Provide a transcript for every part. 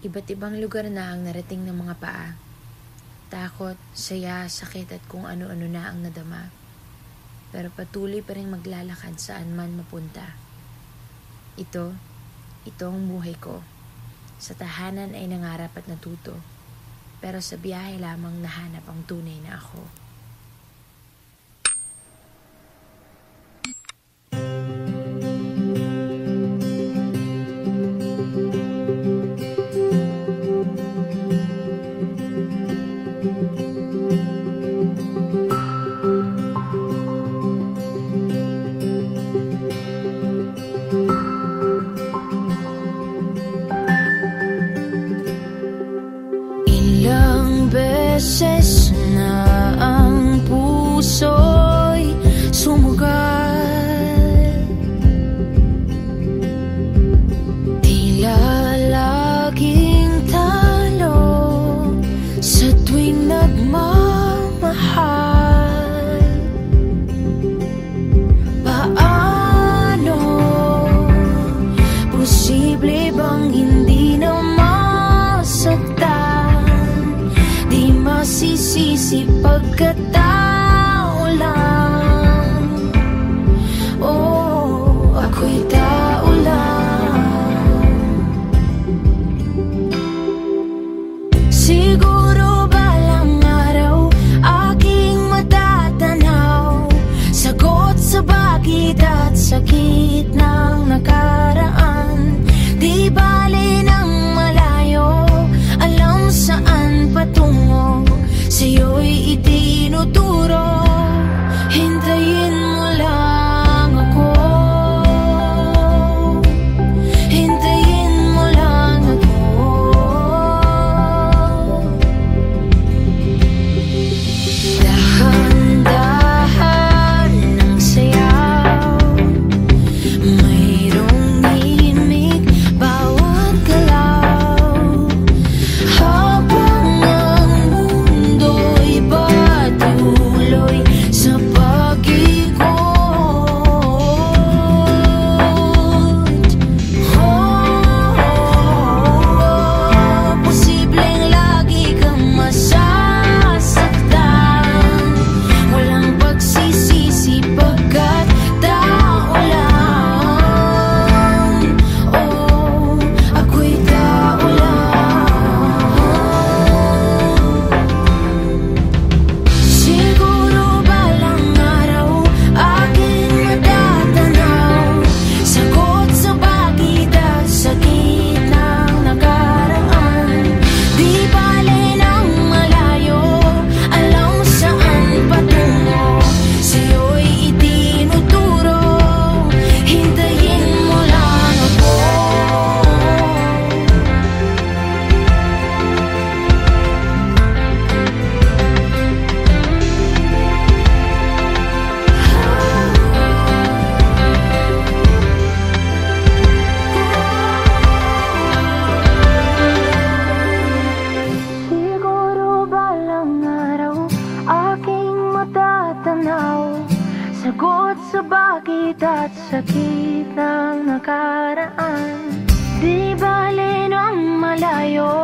Iba't ibang lugar na ang narating ng mga paa. Takot, saya, sakit at kung ano-ano na ang nadama. Pero patuloy pa rin maglalakad saan man mapunta. Ito ang buhay ko. Sa tahanan ay nangarap at natuto. Pero sa biyahe lamang nahanap ang tunay na ako. Beses na ang puso'y sumugal, tila laging talo sa tuwing nagmamahal. Paano posible bang hindi na masaktan? Masisisi pagkatao lang. Oh, ako'y tao lang. Siguro balang araw aking matatanaw, sagot sa bakit at sakit ng nakaraan. Di bale ng malayo, alam saan patungo, sa'yo'y itinuturo. Hintayin mo lang ako. Hintayin mo lang ako. Dahan-dahan ng sayaw, mayroong himig bawat galaw. Habang ang mundo'y patuloy sa pag-ikot. Posibleng lagi kang masasaktan, walang pagsisisi pagkat tao lang. Oh, ako'y tao lang. Siguro balang araw aking matatanaw, sagot sa bakit at sakit ng nakaraan. Di bale ng malayo, alam saan patungo, sa'yo'y itinuturo. Hintayin mo lang ako. Siguro balang araw aking matatanaw, sagot sa bakit at sakit ng nakaraan. Di bale ng malayo,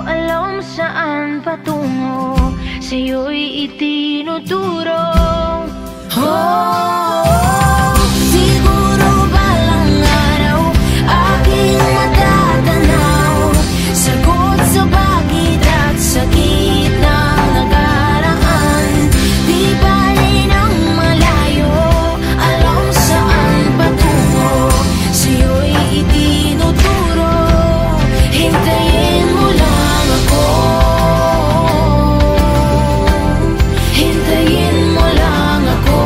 alam saan patungo, sa'yo'y itinuturo. Siguro balang araw aking matatanaw, sagot sa bakit at sakit ng nakaraan. Di bale ng malayo, alam saan patungo, sa'yo'y itinuturo. Hintayin mo lang ako. Hintayin mo lang ako.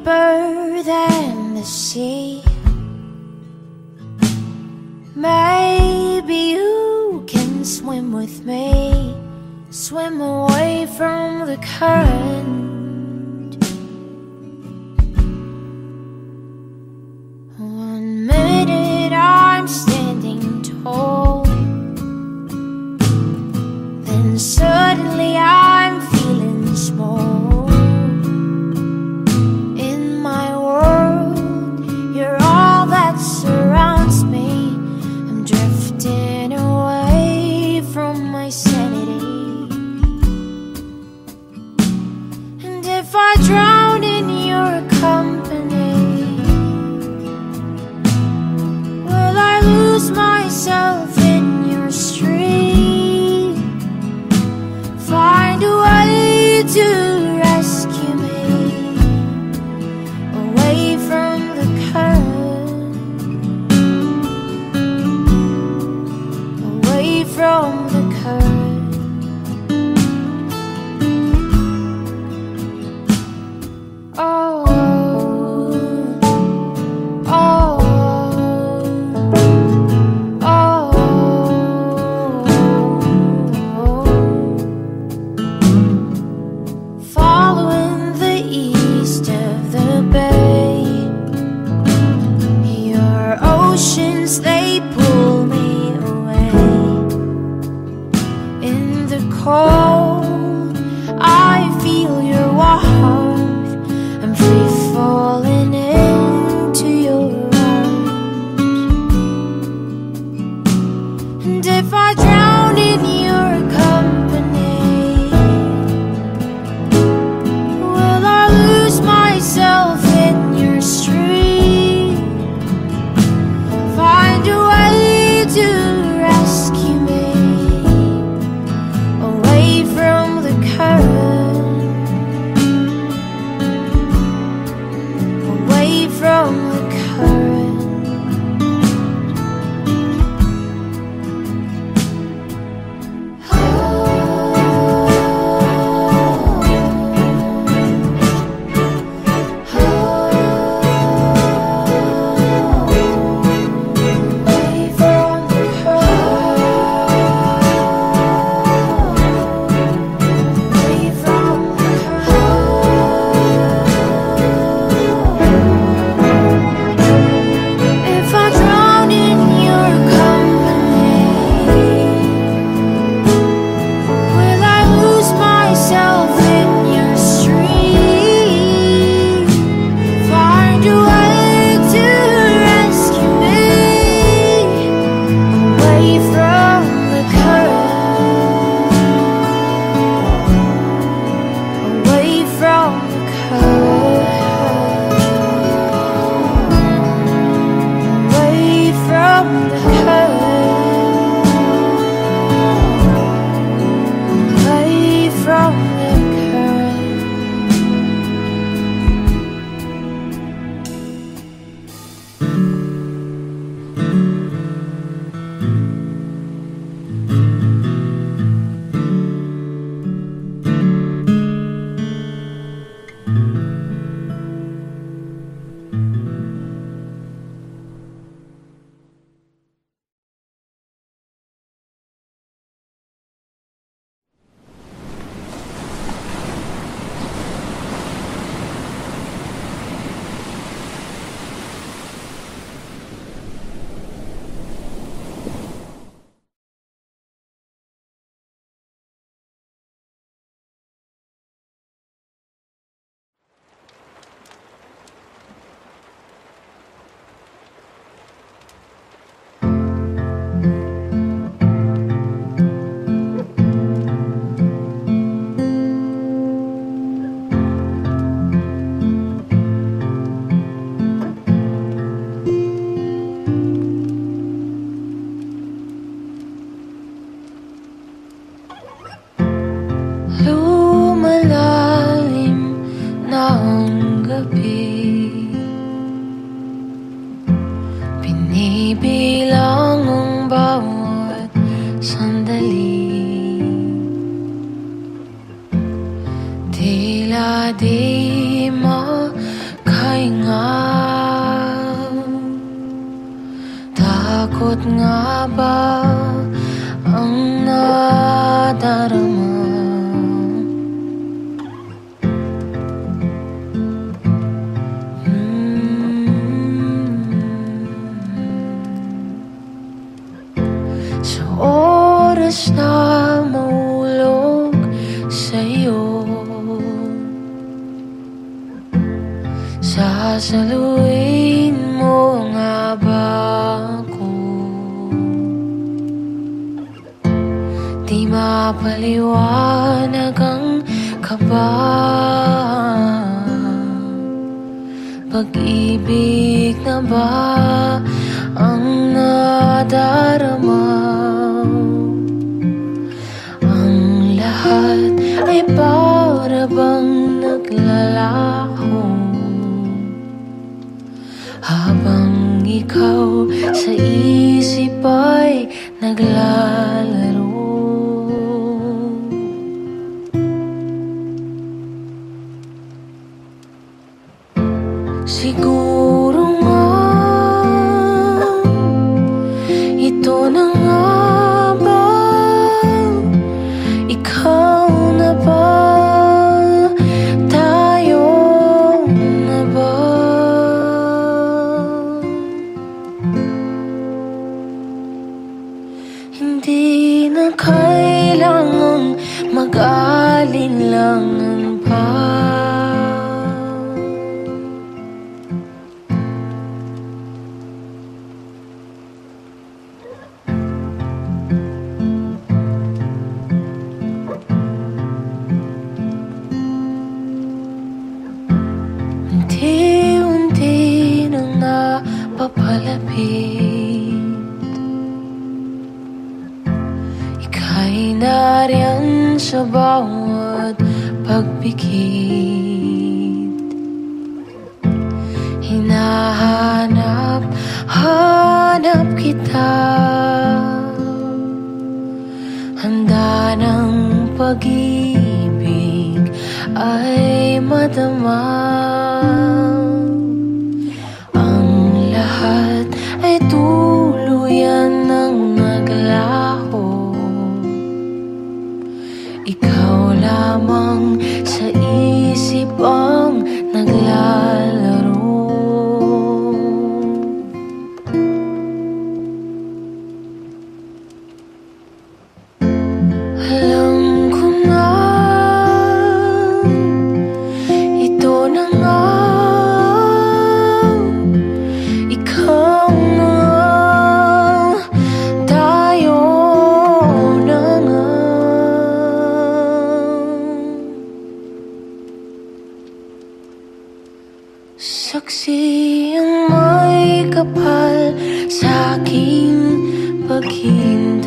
deeper than the sea. Maybe you can swim with me, swim away from the current. 1 minute I'm standing tall, then suddenly I'm feeling small. In my world, you're all that surrounds me. I'm drifting away from my sanity. And if I drown in your company, will I lose myself in your stream? Find a way to rescue me away from the current, away from the current. Oh, oh, oh, following the east of the bay, your oceans, they pull me away. In the cold, I feel your warmth. I'm free falling into your arms. And if I drown in your company, will I lose myself in your stream? Find a way to rescue me away from the current, away from the current. Away from the current, away from the current. If I drown in your company, will I lose myself in your stream? Find a way to rescue me away from the current, away from the current, away from the current, away from the current. Lumalalim ng gabi, binibilang ang bawat sandali. Tila di makakalimutan Takot nga ba ang nadarama? Sa oras na mahulog sa'yo, sasaluin mo nga ba ako? Di mapaliwanag ang kaba, pag-ibig na ba ang nadarama? Ang lahat ay para bang naglalaho, habang ikaw sa isip ay naglalaro. Siguro nga ito na nga ba, ikaw na ba, tayo na ba? Hindi na kailangang mag-alinlangan pa. Unti-unti nang napapalapit, ika'y nariyan sa bawat pagpikit. Hinahanap kita, handa ng pag-ibig ay madama. Ang lahat ay tuluyan ng naglaho, ikaw lamang sa isip ang naglalaro. Alam ko na ito na nga, ikaw na, tayo na nga. Saksi ang may kapal sa aking paghintay.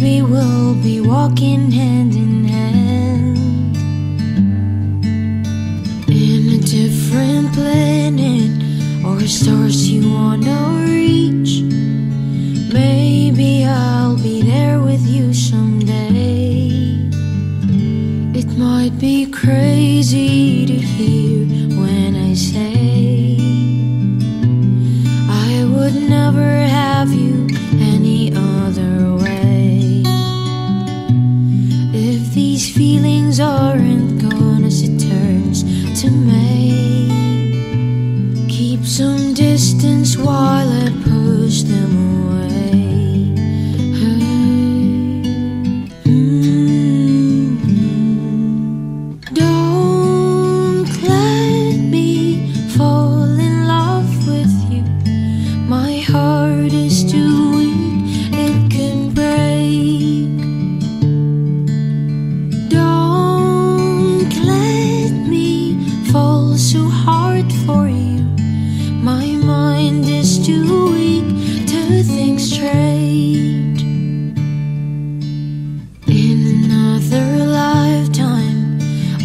maybe we'll be walking hand in hand in a different planet, or stars you wanna reach. Maybe I'll be there with you someday. It might be crazy to hear when I say I would never have you any other way. If these feelings aren't gone as it turns to May, keep some distance while I push them away. Don't let me fall in love with you. My heart is too weak, it can break. Don't let me fall so hard for you. My mind is too weak to think straight. In another lifetime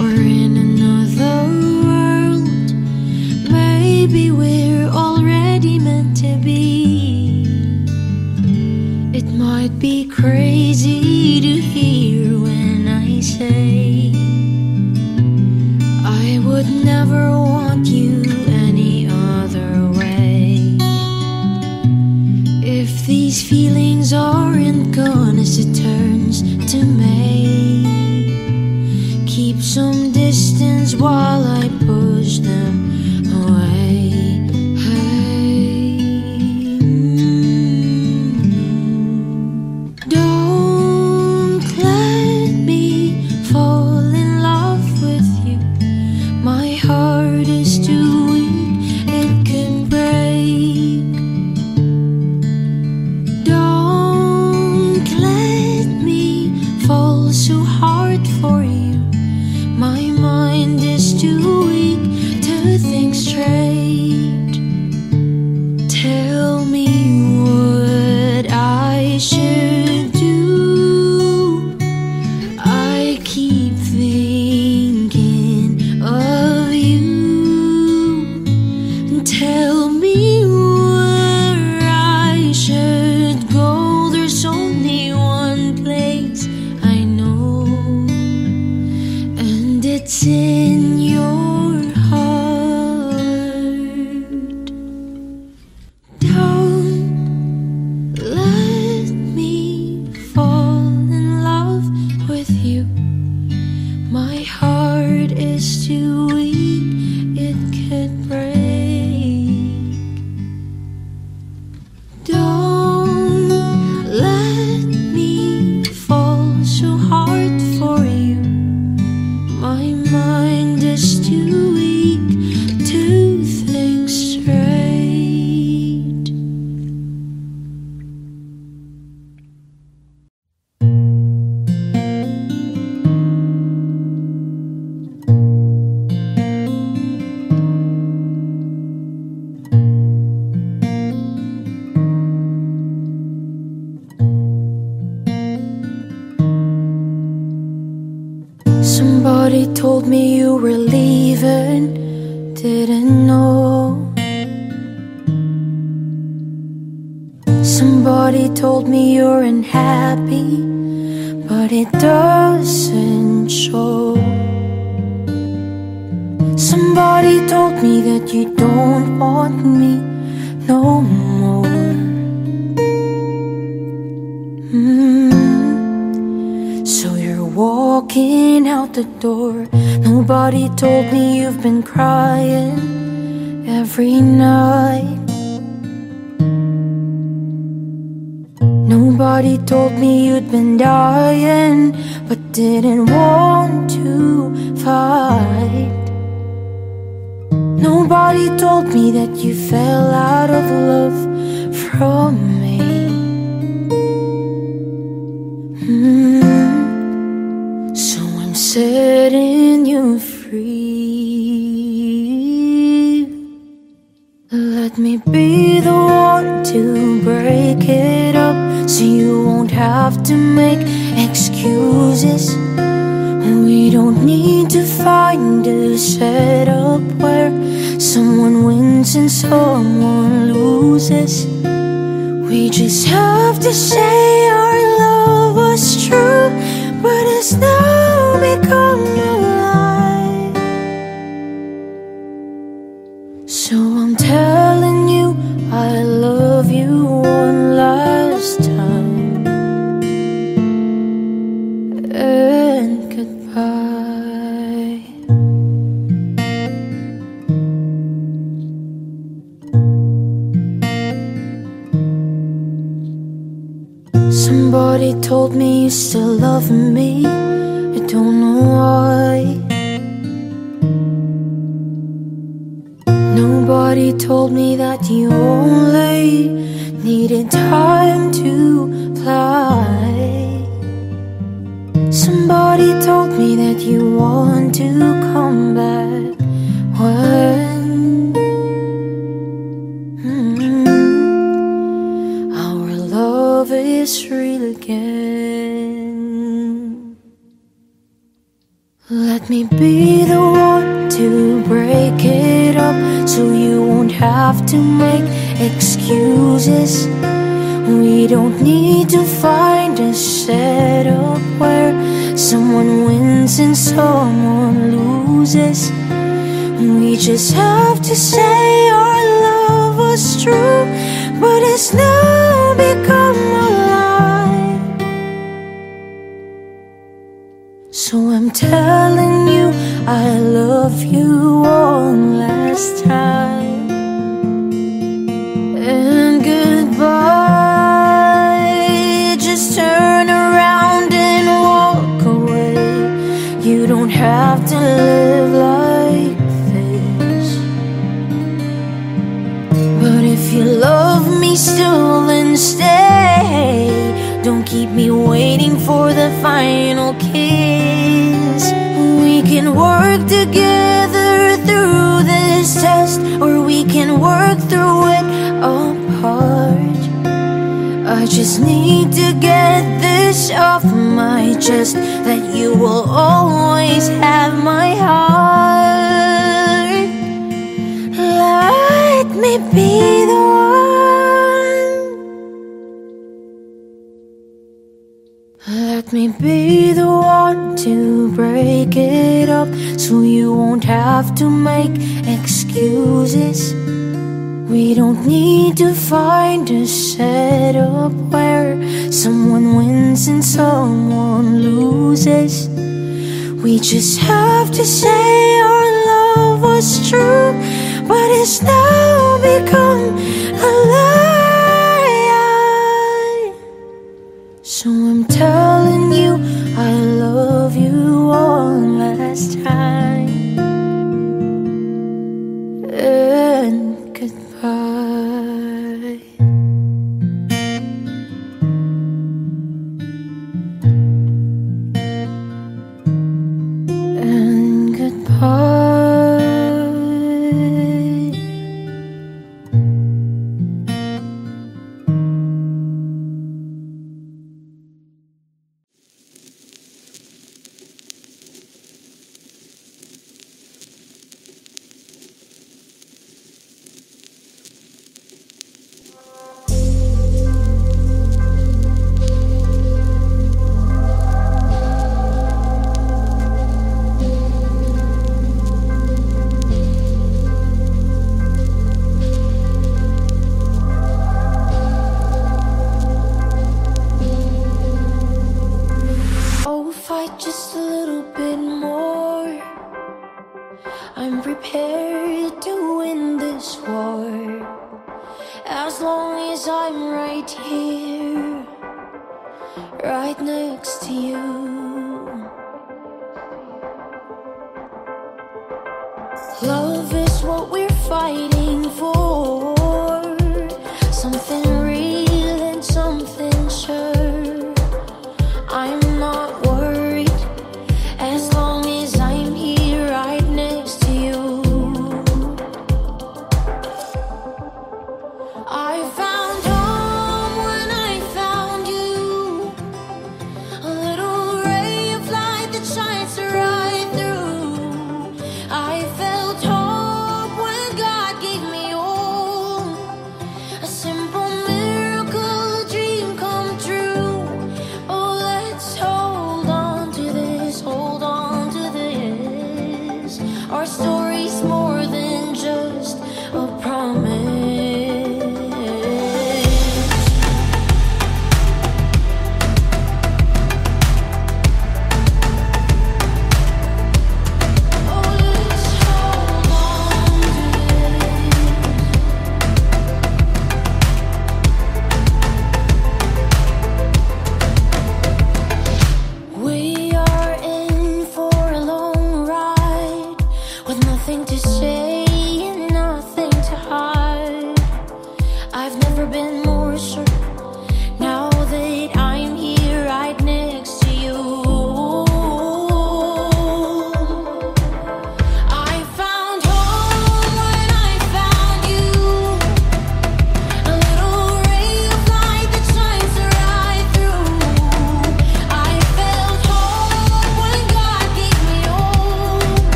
or in another world, maybe we're already meant to be. It might be crazy to hear when I say I would never want you any other way. If these feelings aren't gone as it turns to May, keep some distance while I push them away. Don't let me fall in love with you. My heart is too weak, it can break. Don't let me fall so hard for you. My mind is too weak to think straight. Tell me what I should do. I keep thinking of you. Tell me where I should go. There's only one place I know, and it's in your heart. Don't let me fall in love with you. My heart is too weak, it could break. Don't let me fall so hard for you. My mind is too weak to think straight. Somebody told me you were leaving, didn't know. Somebody told me you're unhappy, but it doesn't show. Somebody told me that you don't want me no more. So you're walking out the door. Nobody told me you've been crying every night. Nobody told me you'd been dying, but didn't want to fight. Nobody told me that you fell out of love from me. So I'm setting you free. Let me be the one to break it up, so you won't have have to make excuses. We don't need to find a setup where someone wins and someone loses. We just have to say our love was true, but it's now become a lie. So I'm telling you I love you one last time, and goodbye. Somebody told me you still love me, I don't know why. Nobody told me that you only needed time to fly. Somebody told me that you want to come back when our love is real again. Let me be the one to break it up, so you won't have to make excuses. We don't need to find a setup where someone wins and someone loses. We just have to say our love was true, but it's now become a lie. So I'm telling you I love you one last time, and goodbye. Just turn around and walk away. You don't have to live like this. But if you love me still, then stay. Don't keep me waiting for the final kiss. We can work together through this test, or we can work through it apart. I just need to get this off my chest, that you will always have my heart. Let me be the one. Let me be the one to break it up, so you won't have to make excuses. We don't need to find a setup where someone wins and someone loses. We just have to say our love was true, but it's now become a lie. So I'm telling you I love you one last time, and goodbye. And goodbye. Just a little bit more. I'm prepared to win this war, as long as I'm right here, right next to you. Love is what we're fighting for, something real and something sure. I'm not worried, as long as I'm here right next to you. I found home when I found you.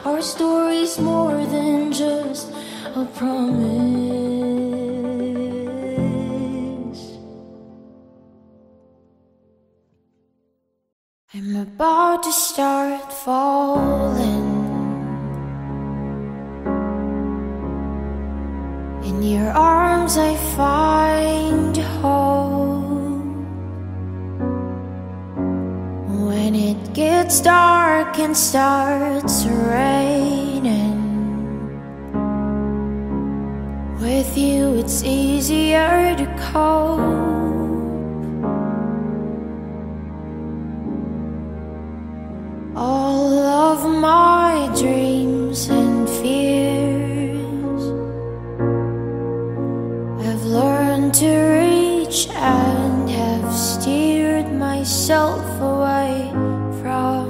Our story's more than just a promise. I'm about to start falling. In your arms I find hope. When it gets dark and starts raining, with you it's easier to cope. All of my dreams and fears I've learned to reach and have steered myself away from.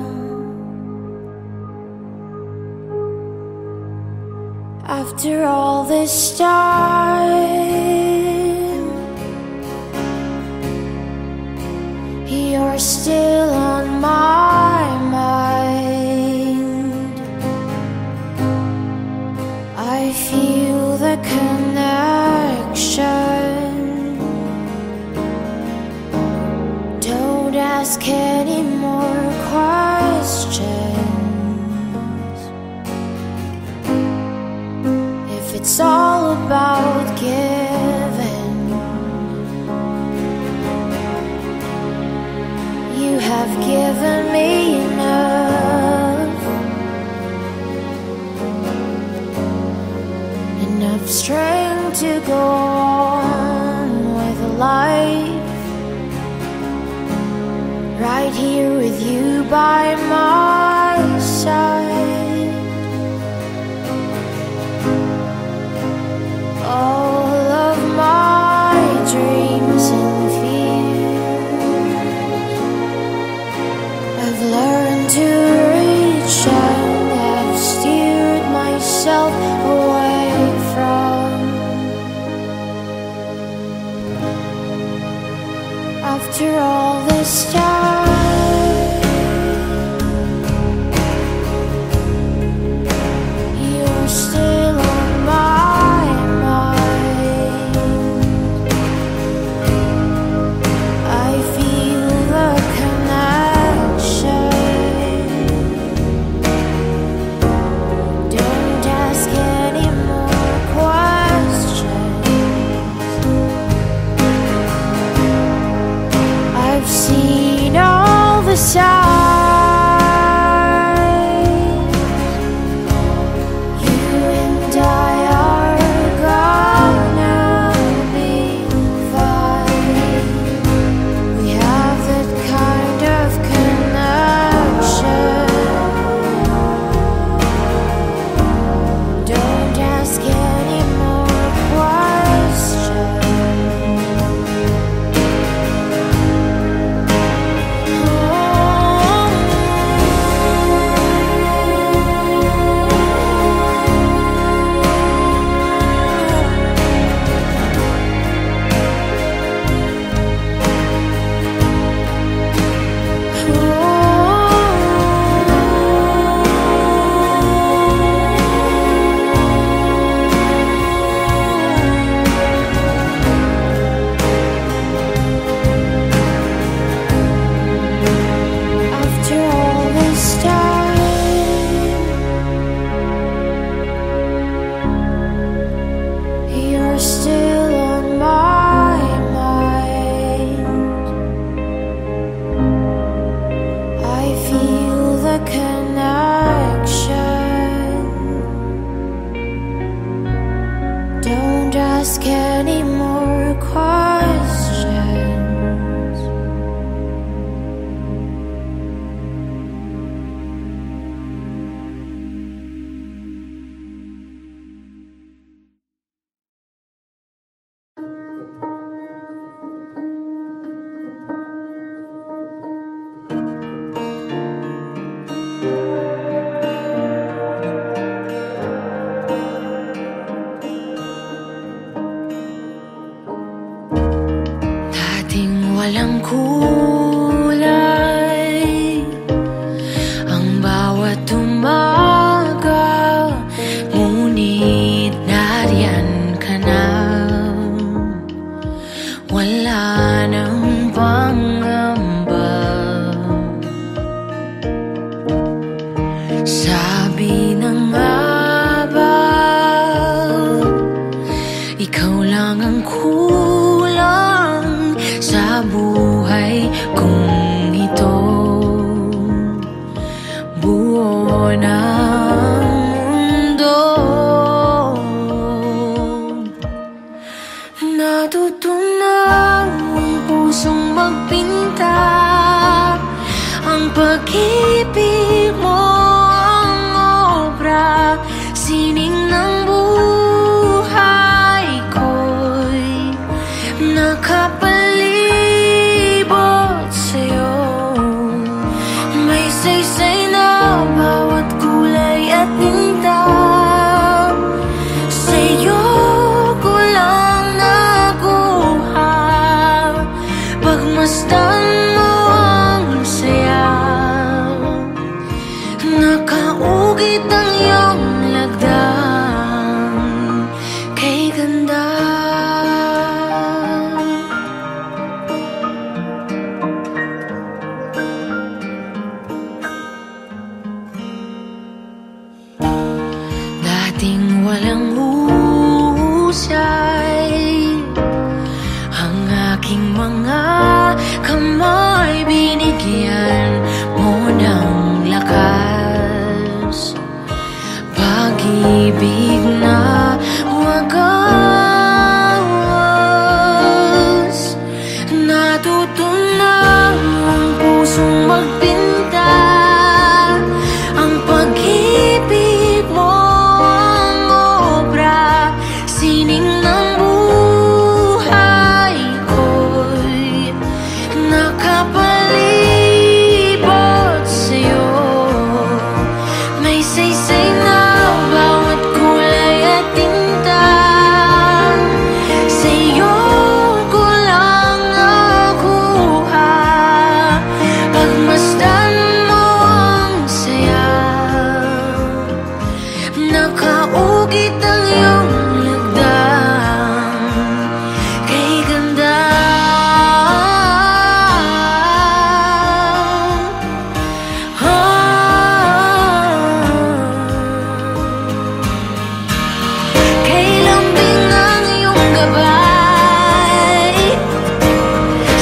After all this time, you're still on my mind. I feel the connection. Don't ask any more questions. If it's all about giving, you have given me enough strength to go on with life. Right here with you by my side. All of my dreams and fears I've learned to reach and have steered myself away from. After all this time, you're still on my mind. I feel the connection. Don't ask any more questions. I've seen all the signs. You and I are gonna be fine. We have that kind of connection. Don't ask any more questions. After all this time, you're still on my mind. I feel the connection. Don't ask any more questions. Dating walang kulay ang bawat umaga. Sabi na nga ba, ikaw lang ang kulang sa buhay kong ito. Buo ng mundo, natutunaw ang pusong magpinta. Ang pag-ibig mo ang obra, sining ng buhay ko'y nakapalibot sa'yo. May saysay na bawat kulay at tinta, sa'yo ko lang nakuha. Pagmasdan mo ang saya, nakaugit ang iyong lagdang kay ganda. Dating walang husay ang aking mga kamay, binigyan mo ng lakas. Pag-ibig na wagas, natutunaw ang pusong magpinta. Ang pag-ibig mo ang obra, sining ng buhay ko'y nakapalibot sa'yo. May saysay na bawat kulay at tinta, sa'yo ko lang nakuha. Pagmasdan mo ang saya, nakaugit ang iyong lagdang kay ganda. Kay lambing ang iyong gabay,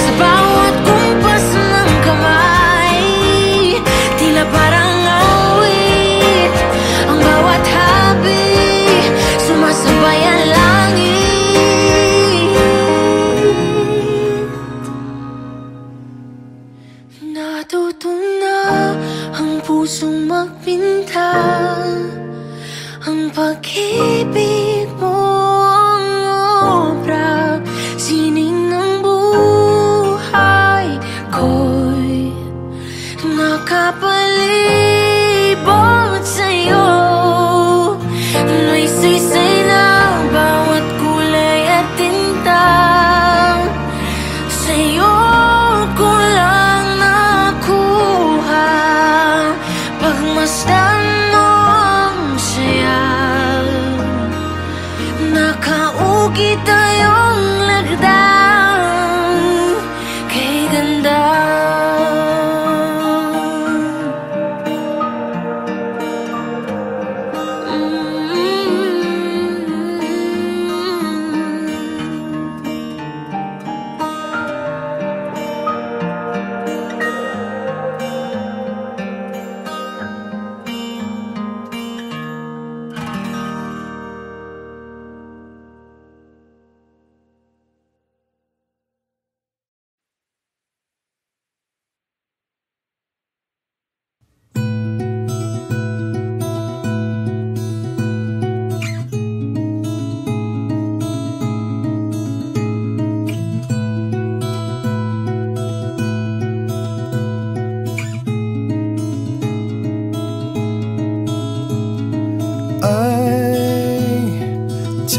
sa bawat kumpas ng kamay, tila parang awit. Ang bawat habi, sumasabay ang langit. Natutunaw ang pusong magpinta. Ang pag-ibig mo ang obra, sining ng buhay ko'y nakapalibot sa'yo. May saysay na bawat kulay at tinta, sa'yo ko lang nakuha. Pagmasdan mo ang saya, nakaugit ang iyong lagdang kay ganda.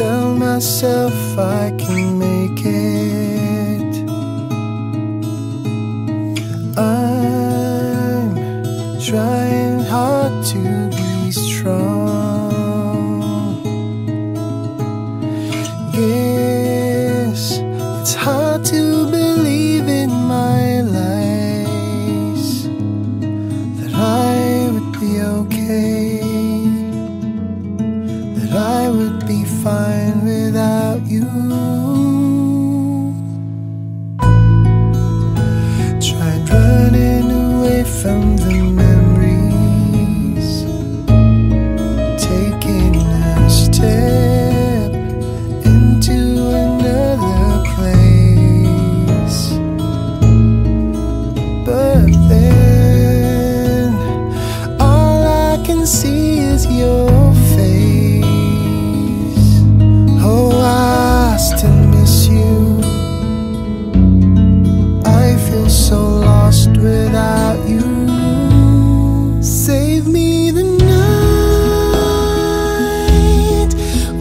tell myself I can make it. I'm trying hard to be strong. Yes, it's hard to believe in my lies that I would be okay, that I would be fine without you. Tried running away from the memories, taking a step into another place. But then all I can see is your face. Oh, I still miss you. I feel so lost without you. Save me the night.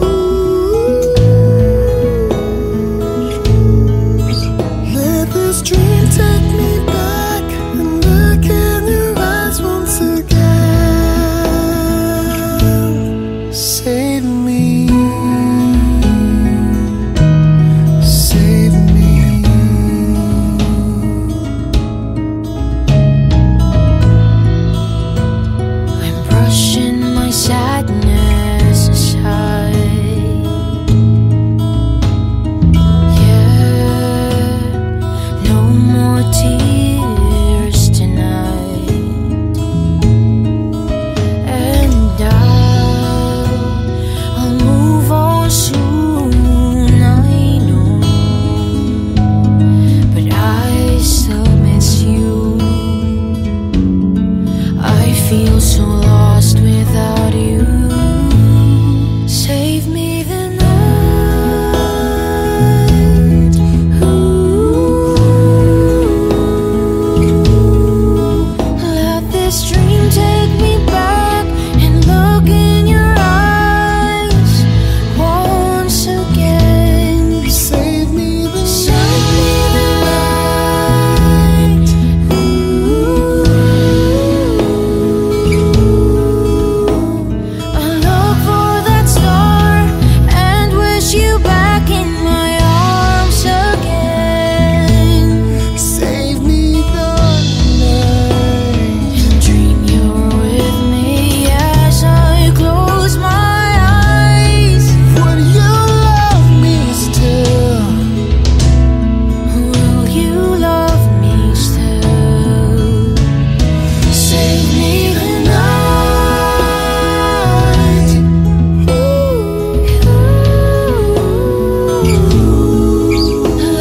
Ooh. Let this dream take me back and look in your eyes once again. Save me. Save me. I'm brushing my sadness aside. Yeah, no more tears tonight. And I'll move on soon, I know. But I still miss you. I feel so lost without you. Save me the night. Ooh. Let this dream take me back and look in your eyes once again. Save me the Save me the night. Ooh. I look for that star and wish you back in my arms again. Save me the night. And dream you're with me as I close my eyes. Would you love me still? Will you love me still? Save me the night.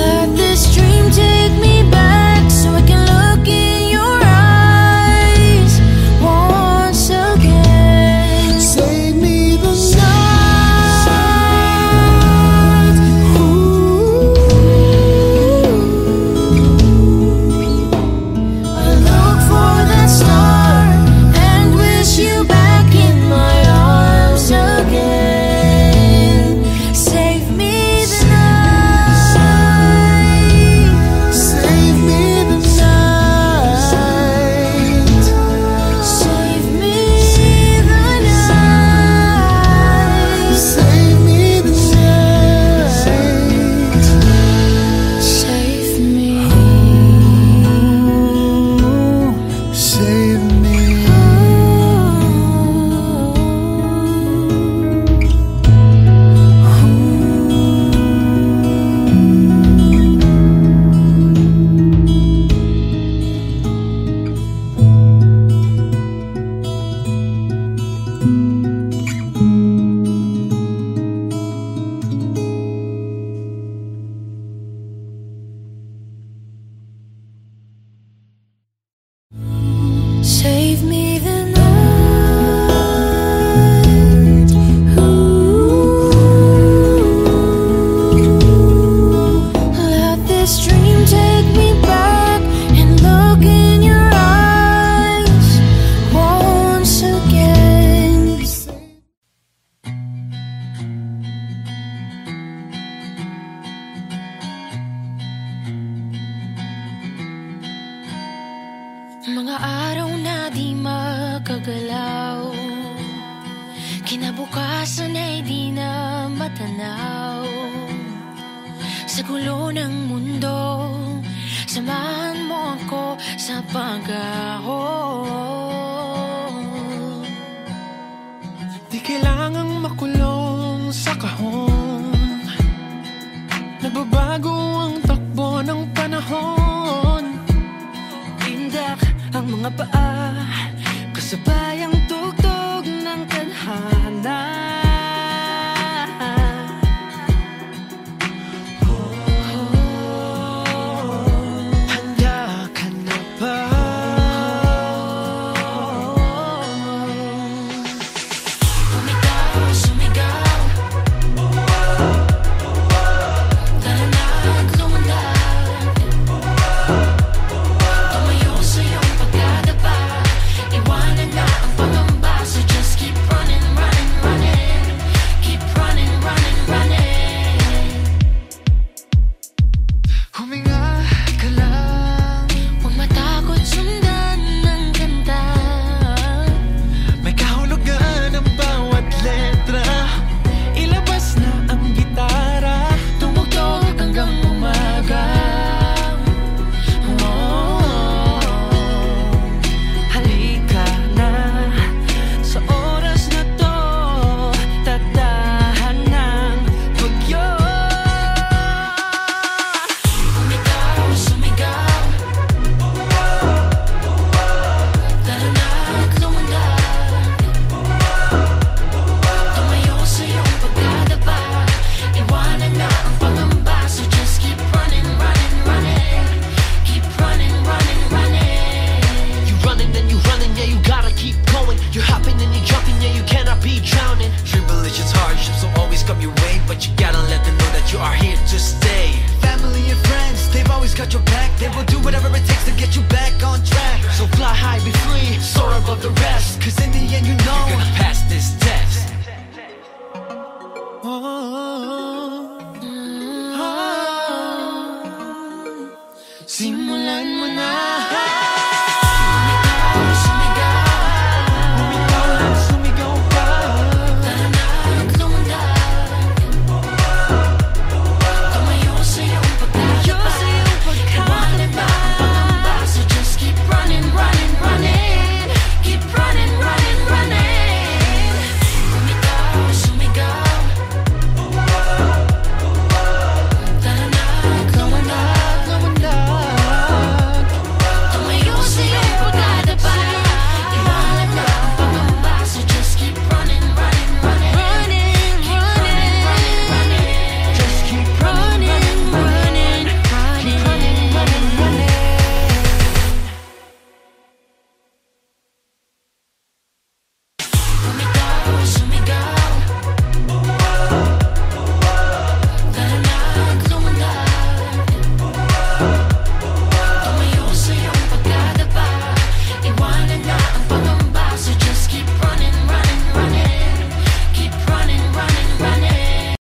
Let this dream take me back so I can look in your eyes once again. Save me the night. I look for that star and wish you back in my arms again. Save me the night. Save me the night. Save me the night. Save me the night. Save me. Save me. Save me the night. Ooh. Let this dream take me back and look in your eyes once again. Mga araw na di makagalaw, kinabukasan ay di na matanaw. Sa gulo ng mundo, samahan mo ako sa pag-ahon.